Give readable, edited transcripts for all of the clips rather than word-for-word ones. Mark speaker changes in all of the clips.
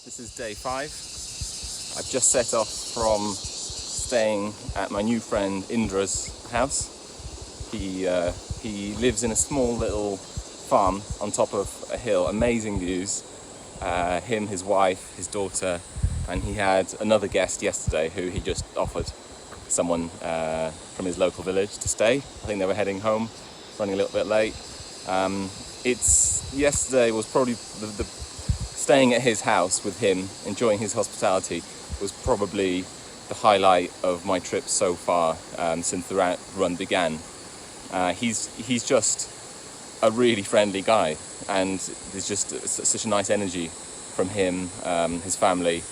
Speaker 1: This is day 5. I've just set off from staying at my new friend Indra's house. He lives in a small little farm on top of a hill, amazing views. Him, his wife, his daughter, and he had another guest yesterday who he just offered someone from his local village to stay. I think they were heading home, running a little bit late. Yesterday was probably the staying at his house with him, enjoying his hospitality, was probably the highlight of my trip so far since the run began. He's just a really friendly guy, and there's just such a nice energy from him, his family.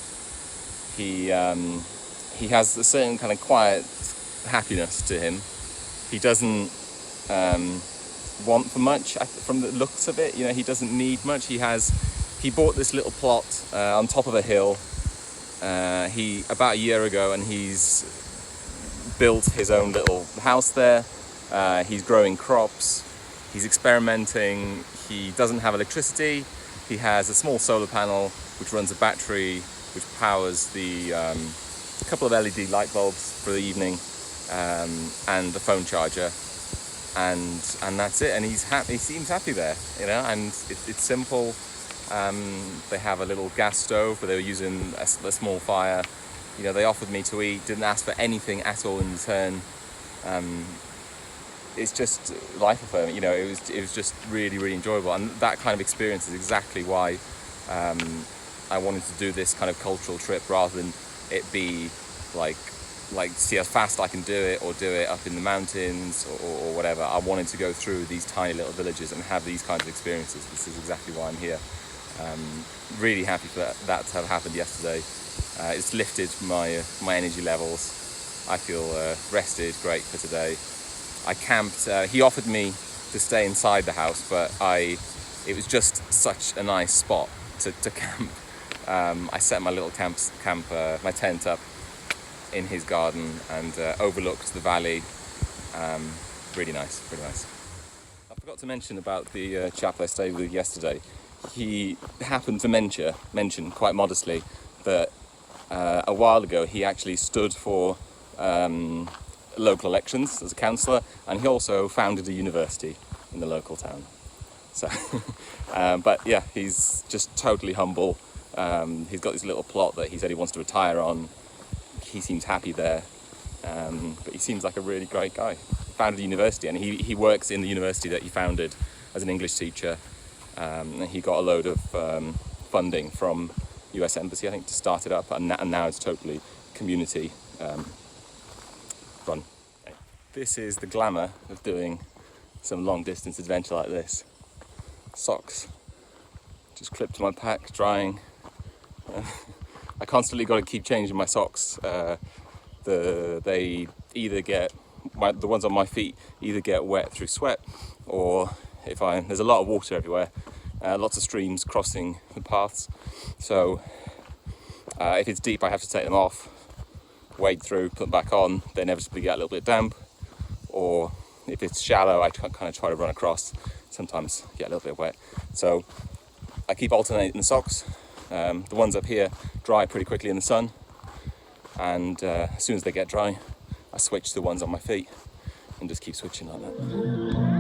Speaker 1: He has a certain kind of quiet happiness to him. He doesn't want for much from the looks of it. You know, he doesn't need much. He bought this little plot on top of a hill about a year ago, and he's built his own little house there. He's growing crops. He's experimenting. He doesn't have electricity. He has a small solar panel which runs a battery which powers the couple of LED light bulbs for the evening, and the phone charger, and that's it. And he's happy. He seems happy there, you know. And it's simple. They have a little gas stove where they were using a small fire. You know, they offered me to eat. Didn't ask for anything at all in return. It's just life affirming. You know, it was just really, really enjoyable. And that kind of experience is exactly why I wanted to do this kind of cultural trip, rather than it be like see how fast I can do it, or do it up in the mountains or whatever. I wanted to go through these tiny little villages and have these kinds of experiences. This is exactly why I'm here. Really happy for that to have happened yesterday. It's lifted my energy levels. I feel rested, great for today. I camped. He offered me to stay inside the house, but it was just such a nice spot to camp. I set my little my tent up in his garden and overlooked the valley. Really nice, really nice. I forgot to mention about the chap I stayed with yesterday. He happened to mention quite modestly that a while ago he actually stood for local elections as a councillor, and he also founded a university in the local town. So, but yeah, he's just totally humble. He's got this little plot that he said he wants to retire on. He seems happy there, but he seems like a really great guy. He founded a university, and he works in the university that he founded as an English teacher. He got a load of funding from US Embassy, I think, to start it up, and now it's totally community run. This is the glamour of doing some long distance adventure like this. Socks just clipped to my pack, drying. I constantly got to keep changing my socks. They either get the ones on my feet either get wet through sweat, or there's a lot of water everywhere, lots of streams crossing the paths. So if it's deep, I have to take them off, wade through, put them back on. They inevitably get a little bit damp. Or if it's shallow, I kind of try to run across. Sometimes get a little bit wet. So I keep alternating the socks. The ones up here dry pretty quickly in the sun, and as soon as they get dry, I switch to the ones on my feet and just keep switching like that.